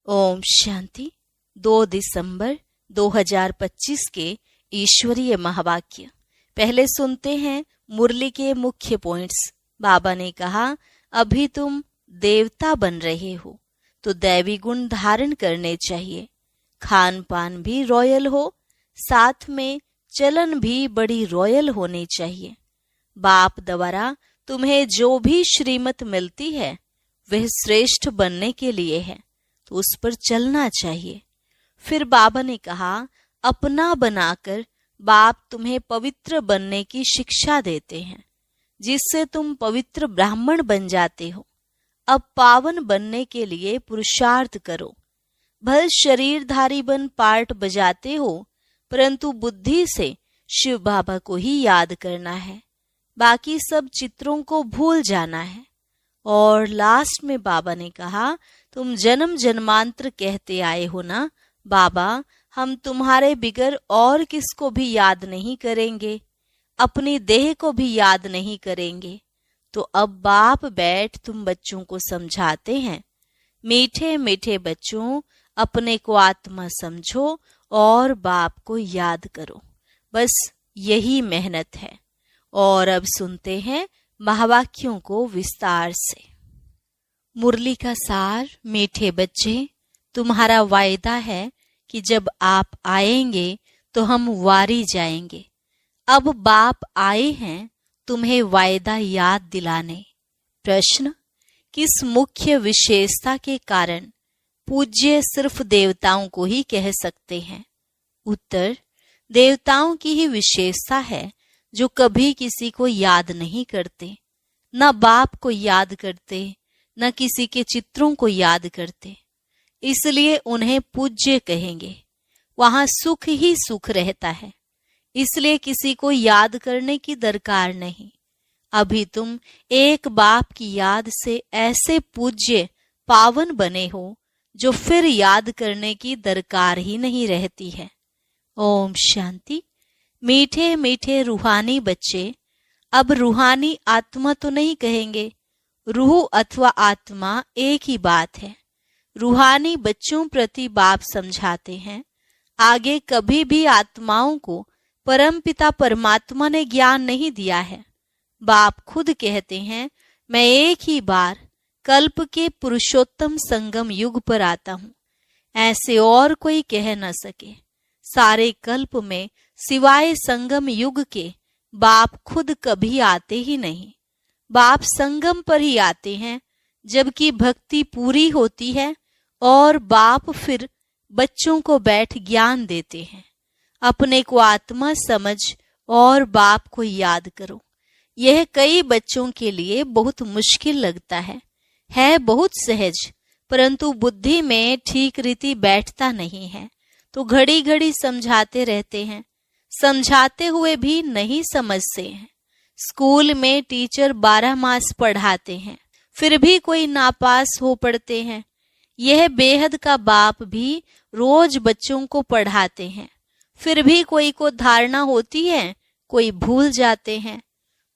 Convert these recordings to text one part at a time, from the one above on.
ओम शांति। 2 दिसंबर 2025 के ईश्वरीय महावाक्य। पहले सुनते हैं मुरली के मुख्य पॉइंट्स। बाबा ने कहा, अभी तुम देवता बन रहे हो तो दैवी गुण धारण करने चाहिए। खान पान भी रॉयल हो, साथ में चलन भी बड़ी रॉयल होनी चाहिए। बाप द्वारा तुम्हें जो भी श्रीमत मिलती है वह श्रेष्ठ बनने के लिए है, तो उस पर चलना चाहिए। फिर बाबा ने कहा, अपना बनाकर बाप तुम्हें पवित्र बनने की शिक्षा देते हैं, जिससे तुम पवित्र ब्राह्मण बन जाते हो। अब पावन बनने के लिए पुरुषार्थ करो। भले शरीरधारी बन पार्ट बजाते हो, परंतु बुद्धि से शिव बाबा को ही याद करना है, बाकी सब चित्रों को भूल जाना है। और लास्ट में बाबा ने कहा, तुम जन्म जन्मांतर कहते आए हो ना बाबा, हम तुम्हारे बिगर और किसको भी याद नहीं करेंगे, अपनी देह को भी याद नहीं करेंगे। तो अब बाप बैठ तुम बच्चों को समझाते हैं, मीठे मीठे बच्चों, अपने को आत्मा समझो और बाप को याद करो। बस यही मेहनत है। और अब सुनते हैं महावाक्यों को विस्तार से। मुरली का सार। मीठे बच्चे, तुम्हारा वायदा है कि जब आप आएंगे तो हम वारी जाएंगे। अब बाप आए हैं तुम्हें वायदा याद दिलाने। प्रश्न, किस मुख्य विशेषता के कारण पूज्य सिर्फ देवताओं को ही कह सकते हैं? उत्तर, देवताओं की ही विशेषता है जो कभी किसी को याद नहीं करते, न बाप को याद करते, न किसी के चित्रों को याद करते, इसलिए उन्हें पूज्य कहेंगे। वहां सुख ही सुख रहता है, इसलिए किसी को याद करने की दरकार नहीं। अभी तुम एक बाप की याद से ऐसे पूज्य पावन बने हो जो फिर याद करने की दरकार ही नहीं रहती है। ओम शांति। मीठे मीठे रूहानी बच्चे, अब रूहानी आत्मा तो नहीं कहेंगे, रूह अथवा आत्मा एक ही बात है। रूहानी बच्चों प्रति बाप समझाते हैं, आगे कभी भी आत्माओं को परमपिता परमात्मा ने ज्ञान नहीं दिया है। बाप खुद कहते हैं, मैं एक ही बार कल्प के पुरुषोत्तम संगम युग पर आता हूँ, ऐसे और कोई कह न सके। सारे कल्प में सिवाय संगम युग के बाप खुद कभी आते ही नहीं। बाप संगम पर ही आते हैं जबकि भक्ति पूरी होती है, और बाप फिर बच्चों को बैठ ज्ञान देते हैं। अपने को आत्मा समझ और बाप को याद करो। यह कई बच्चों के लिए बहुत मुश्किल लगता है बहुत सहज, परंतु बुद्धि में ठीक रीति बैठता नहीं है, तो घड़ी घड़ी समझाते रहते हैं, समझाते हुए भी नहीं समझते हैं। स्कूल में टीचर 12 मास पढ़ाते हैं, फिर भी कोई नापास हो पड़ते हैं। यह बेहद का बाप भी रोज बच्चों को पढ़ाते हैं, फिर भी कोई को धारणा होती है, कोई भूल जाते हैं।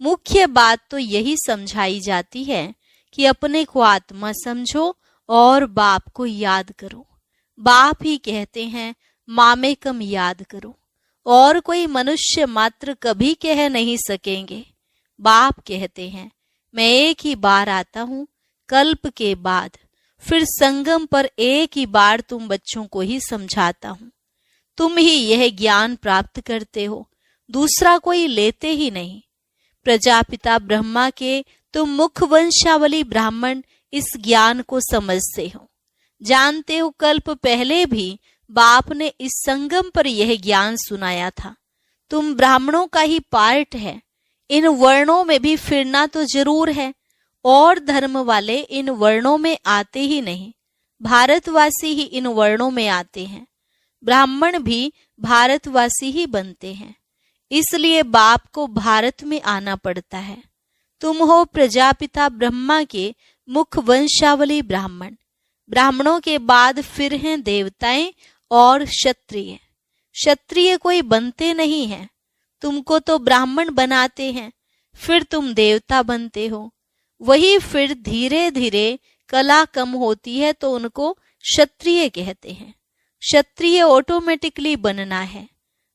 मुख्य बात तो यही समझाई जाती है कि अपने को आत्मा समझो और बाप को याद करो। बाप ही कहते हैं, मामेकम याद करो, और कोई मनुष्य मात्र कभी कह नहीं सकेंगे। बाप कहते हैं, मैं एक ही बार आता हूँ कल्प के बाद, फिर संगम पर एक ही बार तुम बच्चों को ही समझाता हूँ। तुम ही यह ज्ञान प्राप्त करते हो, दूसरा कोई लेते ही नहीं। प्रजापिता ब्रह्मा के तुम मुख वंशावली ब्राह्मण इस ज्ञान को समझते हो, जानते हो। कल्प पहले भी बाप ने इस संगम पर यह ज्ञान सुनाया था। तुम ब्राह्मणों का ही पार्ट है, इन वर्णों में भी फिरना तो जरूर है, और धर्म वाले इन वर्णों में आते ही नहीं, भारतवासी ही इन वर्णों में आते हैं। ब्राह्मण भी भारतवासी ही बनते हैं, इसलिए बाप को भारत में आना पड़ता है। तुम हो प्रजापिता ब्रह्मा के मुख वंशावली ब्राह्मण। ब्राह्मणों के बाद फिर हैं देवताएं और क्षत्रिय। क्षत्रिय कोई बनते नहीं हैं, तुमको तो ब्राह्मण बनाते हैं, फिर तुम देवता बनते हो। वही फिर धीरे धीरे कला कम होती है तो उनको क्षत्रिय कहते हैं। क्षत्रिय ऑटोमेटिकली बनना है।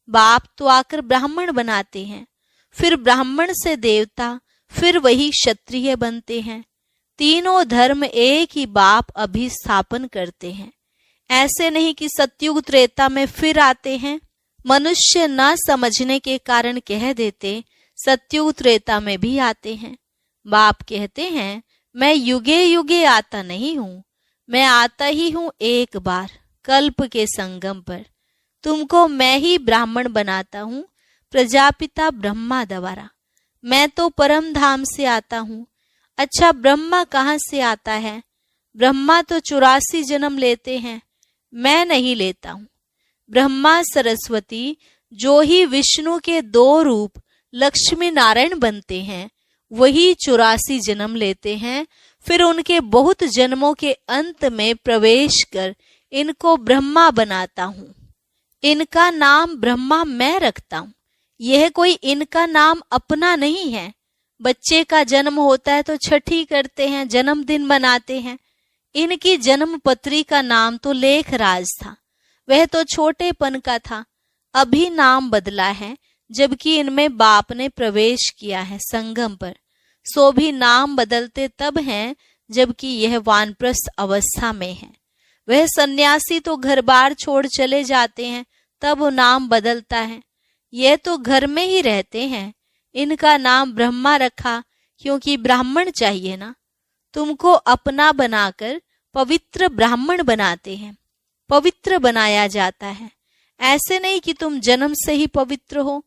बाप तो आकर ब्राह्मण बनाते हैं, फिर ब्राह्मण से देवता, फिर वही क्षत्रिय बनते हैं। तीनों धर्म एक ही बाप अभिस्थापन करते हैं। ऐसे नहीं कि सतयुग त्रेता में फिर आते हैं। मनुष्य न समझने के कारण कह देते सतयुग त्रेता में भी आते हैं। बाप कहते हैं मैं युगे युगे आता नहीं हूँ, मैं आता ही हूँ एक बार कल्प के संगम पर। तुमको मैं ही ब्राह्मण बनाता हूँ प्रजापिता ब्रह्मा द्वारा। मैं तो परम धाम से आता हूँ। अच्छा, ब्रह्मा कहाँ से आता है? ब्रह्मा तो 84 जन्म लेते हैं, मैं नहीं लेता हूँ। ब्रह्मा सरस्वती जो ही विष्णु के 2 रूप लक्ष्मी नारायण बनते हैं, वही 84 जन्म लेते हैं। फिर उनके बहुत जन्मों के अंत में प्रवेश कर इनको ब्रह्मा बनाता हूँ। इनका नाम ब्रह्मा मैं रखता हूँ। यह कोई इनका नाम अपना नहीं है। बच्चे का जन्म होता है तो छठी करते हैं, जन्मदिन मनाते हैं। इनकी जन्म पत्री का नाम तो लेखराज था, वह तो छोटेपन का था। अभी नाम बदला है, जबकि इनमें बाप ने प्रवेश किया है संगम पर। सो भी नाम बदलते तब हैं जबकि यह वानप्रस्थ अवस्था में है। वह सन्यासी तो घर बार छोड़ चले जाते हैं, तब वो नाम बदलता है। यह तो घर में ही रहते हैं। इनका नाम ब्रह्मा रखा क्योंकि ब्राह्मण चाहिए ना। तुमको अपना बनाकर पवित्र ब्राह्मण बनाते हैं। पवित्र बनाया जाता है। ऐसे नहीं कि तुम जन्म से ही पवित्र हो।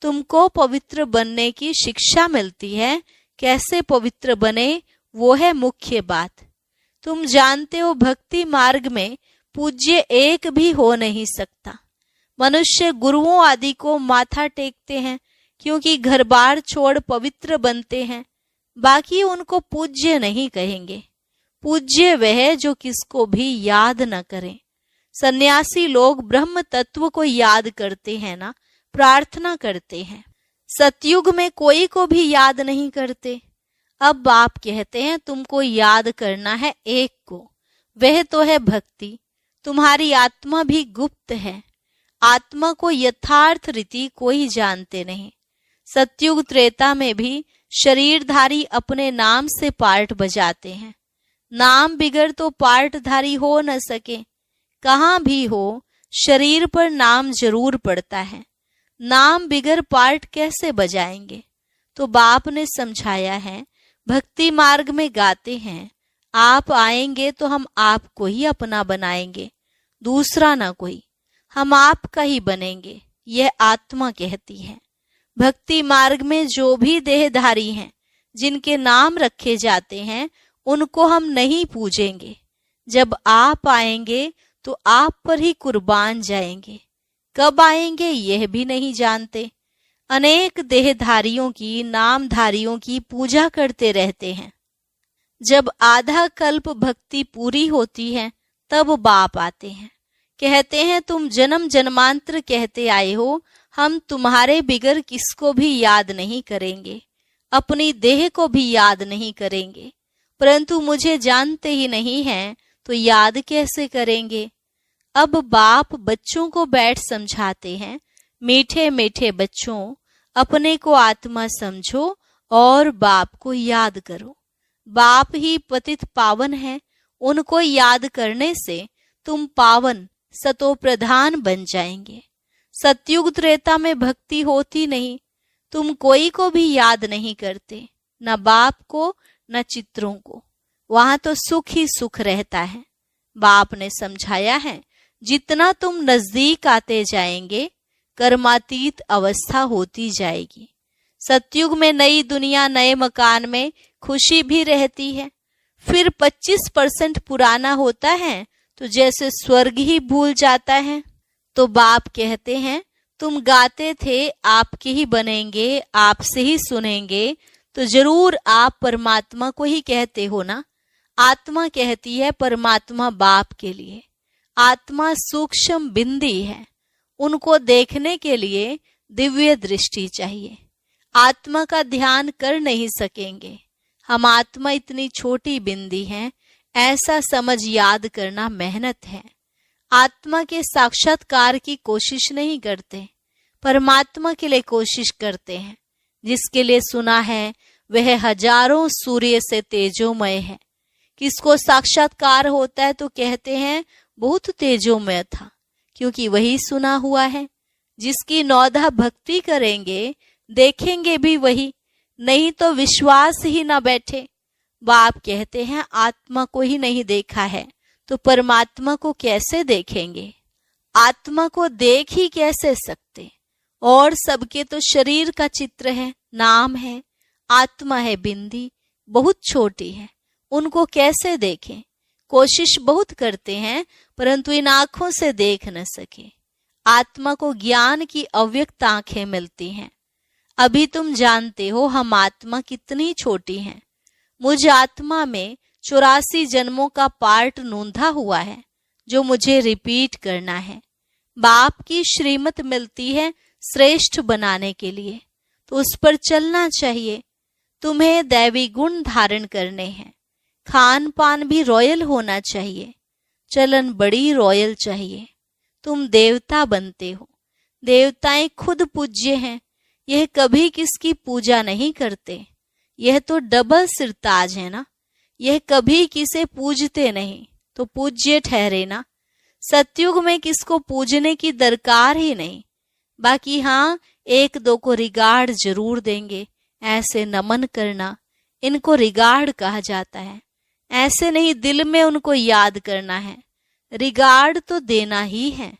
तुमको पवित्र बनने की शिक्षा मिलती है। कैसे पवित्र बने, वो है मुख्य बात। तुम जानते हो भक्ति मार्ग में पूज्य एक भी हो नहीं सकता। मनुष्य गुरुओं आदि को माथा टेकते हैं क्योंकि घर बार छोड़ पवित्र बनते हैं। बाकी उनको पूज्य नहीं कहेंगे। पूज्य वह जो किसको भी याद न करे। सन्यासी लोग ब्रह्म तत्व को याद करते हैं ना, प्रार्थना करते हैं। सतयुग में कोई को भी याद नहीं करते। अब बाप कहते हैं तुमको याद करना है एक को, वह तो है भक्ति। तुम्हारी आत्मा भी गुप्त है। आत्मा को यथार्थ रीति कोई जानते नहीं। सतयुग त्रेता में भी शरीरधारी अपने नाम से पार्ट बजाते हैं। नाम बिगर तो पार्टधारी हो न सके। कहाँ भी हो शरीर पर नाम जरूर पड़ता है। नाम बिगर पार्ट कैसे बजाएंगे? तो बाप ने समझाया है, भक्ति मार्ग में गाते हैं, आप आएंगे तो हम आपको ही अपना बनाएंगे, दूसरा ना कोई। हम आपका ही बनेंगे, यह आत्मा कहती है। भक्ति मार्ग में जो भी देहधारी हैं, जिनके नाम रखे जाते हैं, उनको हम नहीं पूजेंगे। जब आप आएंगे तो आप पर ही कुर्बान जाएंगे। कब आएंगे यह भी नहीं जानते। अनेक देहधारियों की, नामधारियों की पूजा करते रहते हैं। जब आधा कल्प भक्ति पूरी होती है तब बाप आते हैं। कहते हैं तुम जन्म जन्मांतर कहते आए हो, हम तुम्हारे बिगर किसको भी याद नहीं करेंगे, अपनी देह को भी याद नहीं करेंगे। परंतु मुझे जानते ही नहीं हैं तो याद कैसे करेंगे? अब बाप बच्चों को बैठ समझाते हैं, मीठे मीठे बच्चों, अपने को आत्मा समझो और बाप को याद करो। बाप ही पतित पावन है। उनको याद करने से तुम पावन सतो प्रधान बन जाएंगे। सतयुग त्रेता में भक्ति होती नहीं। तुम कोई को भी याद नहीं करते, न बाप को न चित्रों को। वहां तो सुख ही सुख रहता है। बाप ने समझाया है, जितना तुम नजदीक आते जाएंगे कर्मातीत अवस्था होती जाएगी। सतयुग में नई दुनिया, नए मकान में खुशी भी रहती है। फिर 25% पुराना होता है तो जैसे स्वर्ग ही भूल जाता है। तो बाप कहते हैं तुम गाते थे आपके ही बनेंगे, आपसे ही सुनेंगे, तो जरूर आप परमात्मा को ही कहते हो ना। आत्मा कहती है परमात्मा बाप के लिए। आत्मा सूक्ष्म बिंदी है, उनको देखने के लिए दिव्य दृष्टि चाहिए। आत्मा का ध्यान कर नहीं सकेंगे। हम आत्मा इतनी छोटी बिंदी हैं, ऐसा समझ याद करना मेहनत है। आत्मा के साक्षात्कार की कोशिश नहीं करते, परमात्मा के लिए कोशिश करते हैं। जिसके लिए सुना है वह हजारों सूर्य से तेजोमय है। किसको साक्षात्कार होता है तो कहते हैं बहुत तेजोमय था, क्योंकि वही सुना हुआ है। जिसकी नौधा भक्ति करेंगे देखेंगे भी वही, नहीं तो विश्वास ही ना बैठे। बाप कहते हैं आत्मा को ही नहीं देखा है तो परमात्मा को कैसे देखेंगे? आत्मा को देख ही कैसे सकते? और सबके तो शरीर का चित्र है, नाम है, आत्मा है बिंदी, बहुत छोटी है, उनको कैसे देखें? कोशिश बहुत करते हैं परंतु इन आंखों से देख न सके। आत्मा को ज्ञान की अव्यक्त आंखें मिलती हैं। अभी तुम जानते हो हम आत्मा कितनी छोटी हैं। मुझ आत्मा में 84 जन्मों का पार्ट नोंधा हुआ है जो मुझे रिपीट करना है। बाप की श्रीमत मिलती है श्रेष्ठ बनाने के लिए, तो उस पर चलना चाहिए। तुम्हें दैवी गुण धारण करने हैं। खान पान भी रॉयल होना चाहिए, चलन बड़ी रॉयल चाहिए। तुम देवता बनते हो। देवताएं खुद पूज्य हैं, यह कभी किसकी पूजा नहीं करते। यह तो डबल सिरताज है ना, यह कभी किसे पूजते नहीं तो पूज्य ठहरे ना। सतयुग में किसको पूजने की दरकार ही नहीं। बाकी हाँ, एक दो को रिगार्ड जरूर देंगे, ऐसे नमन करना, इनको रिगार्ड कहा जाता है। ऐसे नहीं दिल में उनको याद करना है, रिगार्ड तो देना ही है।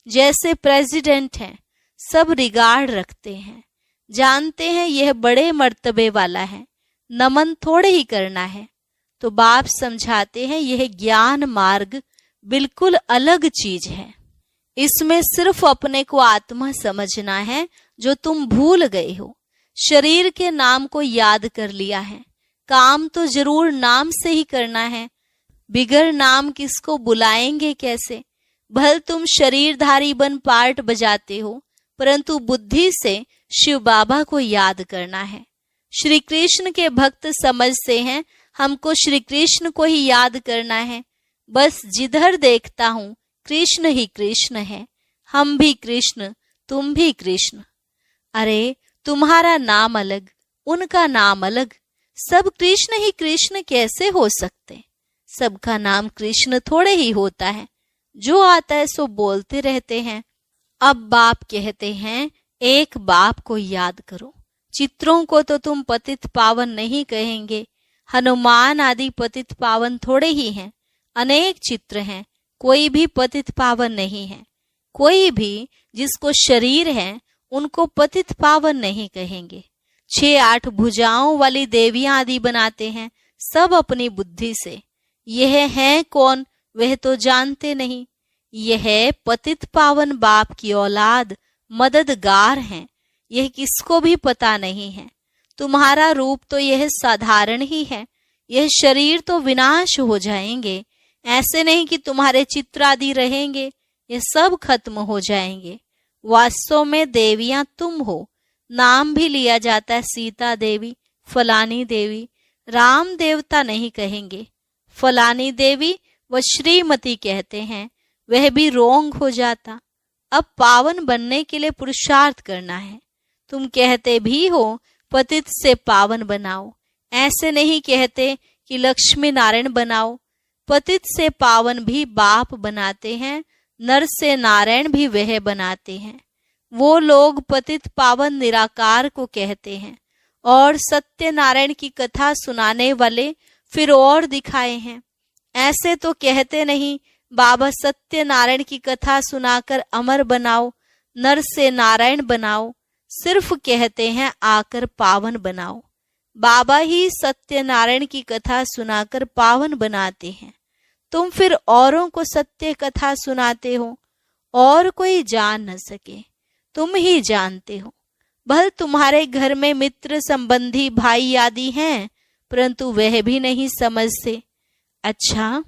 जैसे प्रेसिडेंट हैं, सब रिगार्ड रखते हैं, जानते हैं यह बड़े मर्तबे वाला है, नमन थोड़े ही करना है। तो बाप समझाते हैं यह ज्ञान मार्ग बिल्कुल अलग चीज है। इसमें सिर्फ अपने को आत्मा समझना है जो तुम भूल गए हो। शरीर के नाम को याद कर लिया है, काम तो जरूर नाम से ही करना है। बिगर नाम किसको बुलाएंगे कैसे? भल तुम शरीरधारी बन पार्ट बजाते हो, परंतु बुद्धि से शिव बाबा को याद करना है। श्री कृष्ण के भक्त समझते हैं हमको श्री कृष्ण को ही याद करना है। बस जिधर देखता हूँ कृष्ण ही कृष्ण है, हम भी कृष्ण, तुम भी कृष्ण। अरे तुम्हारा नाम अलग, उनका नाम अलग, सब कृष्ण ही कृष्ण कैसे हो सकते? सबका नाम कृष्ण थोड़े ही होता है, जो आता है सो बोलते रहते हैं। अब बाप कहते हैं एक बाप को याद करो। चित्रों को तो तुम पतित पावन नहीं कहेंगे, हनुमान आदि पतित पावन थोड़े ही हैं। अनेक चित्र हैं, कोई भी पतित पावन नहीं है। कोई भी जिसको शरीर है उनको पतित पावन नहीं कहेंगे। 6-8 भुजाओं वाली देवियां आदि बनाते हैं सब अपनी बुद्धि से। यह है कौन वह तो जानते नहीं। यह पतित पावन बाप की औलाद मददगार हैं, यह किसको भी पता नहीं है। तुम्हारा रूप तो यह साधारण ही है, यह शरीर तो विनाश हो जाएंगे। ऐसे नहीं कि तुम्हारे चित्र आदि रहेंगे, ये सब खत्म हो जाएंगे। वास्तव में देवियां तुम हो। नाम भी लिया जाता है सीता देवी, फलानी देवी। राम देवता नहीं कहेंगे, फलानी देवी व श्रीमती कहते हैं, वह भी रोंग हो जाता। अब पावन बनने के लिए पुरुषार्थ करना है। तुम कहते भी हो पतित से पावन बनाओ, ऐसे नहीं कहते कि लक्ष्मी नारायण बनाओ। पतित से पावन भी बाप बनाते हैं, नर से नारायण भी वह बनाते हैं। वो लोग पतित पावन निराकार को कहते हैं, और सत्य नारायण की कथा सुनाने वाले फिर और दिखाए हैं। ऐसे तो कहते नहीं बाबा सत्य नारायण की कथा सुनाकर अमर बनाओ, नर से नारायण बनाओ। सिर्फ कहते हैं आकर पावन बनाओ। बाबा ही सत्य नारायण की कथा सुनाकर पावन बनाते हैं। तुम फिर औरों को सत्य कथा सुनाते हो, और कोई जान न सके, तुम ही जानते हो। भल तुम्हारे घर में मित्र संबंधी भाई आदि हैं, परंतु वह भी नहीं समझते। अच्छा,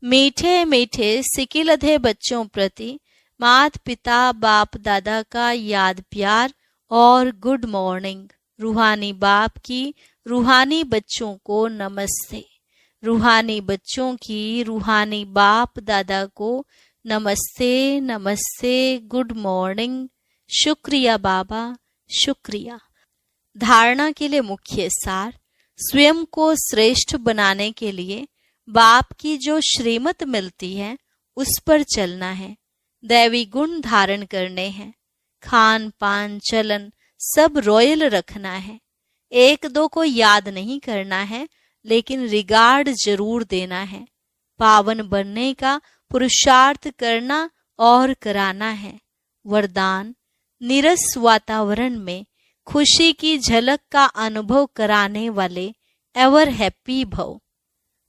मीठे मीठे सिकिलधे बच्चों प्रति माता पिता बाप दादा का याद प्यार और गुड मॉर्निंग। रूहानी बाप की रूहानी बच्चों को नमस्ते। रूहानी बच्चों की रूहानी बाप दादा को नमस्ते नमस्ते, गुड मॉर्निंग, शुक्रिया बाबा, शुक्रिया। धारणा के लिए मुख्य सार, स्वयं को श्रेष्ठ बनाने के लिए बाप की जो श्रीमत मिलती है उस पर चलना है। दैवी गुण धारण करने हैं। खान पान चलन सब रॉयल रखना है। एक दो को याद नहीं करना है, लेकिन रिगार्ड जरूर देना है। पावन बनने का पुरुषार्थ करना और कराना है। वरदान, नीरस वातावरण में खुशी की झलक का अनुभव कराने वाले एवर हैप्पी भव।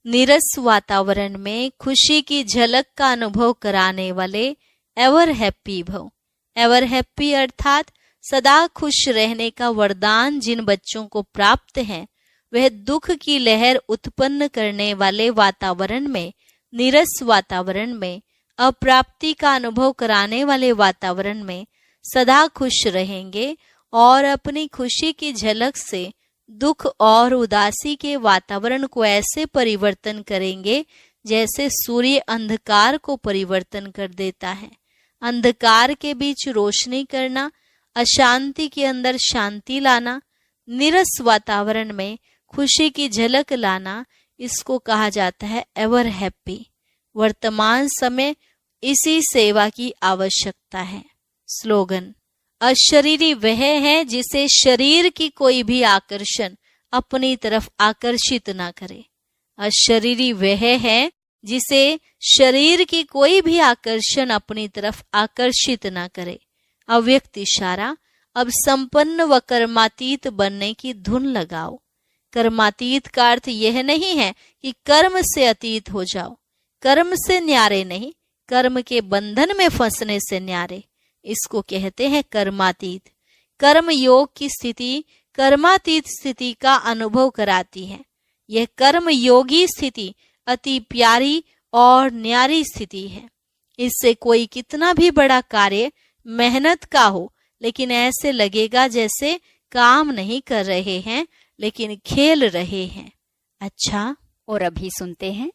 नीरस वातावरण में खुशी की झलक का अनुभव कराने वाले एवर हैप्पी भव। एवर हैप्पी अर्थात सदा खुश रहने का वरदान जिन बच्चों को प्राप्त है, वह दुख की लहर उत्पन्न करने वाले वातावरण में, नीरस वातावरण में, अप्राप्ति का अनुभव कराने वाले वातावरण में सदा खुश रहेंगे और अपनी खुशी की झलक से दुख और उदासी के वातावरण को ऐसे परिवर्तन करेंगे जैसे सूर्य अंधकार को परिवर्तन कर देता है। अंधकार के बीच रोशनी करना, अशांति के अंदर शांति लाना, नीरस वातावरण में खुशी की झलक लाना, इसको कहा जाता है एवर हैप्पी। वर्तमान समय इसी सेवा की आवश्यकता है। स्लोगन, अशरीरी वह है जिसे शरीर की कोई भी आकर्षण अपनी तरफ आकर्षित ना करे। अशरीरी वह है जिसे शरीर की कोई भी आकर्षण अपनी तरफ आकर्षित ना करे। अव्यक्त इशारा, अब संपन्न व कर्मातीत बनने की धुन लगाओ। कर्मातीत का अर्थ यह नहीं है कि कर्म से अतीत हो जाओ। कर्म से न्यारे नहीं, कर्म के बंधन में फंसने से न्यारे, इसको कहते हैं कर्मातीत। कर्म योग की स्थिति कर्मातीत स्थिति का अनुभव कराती है। यह कर्म योगी स्थिति अति प्यारी और न्यारी स्थिति है। इससे कोई कितना भी बड़ा कार्य मेहनत का हो, लेकिन ऐसे लगेगा जैसे काम नहीं कर रहे हैं लेकिन खेल रहे हैं। अच्छा, और अभी सुनते हैं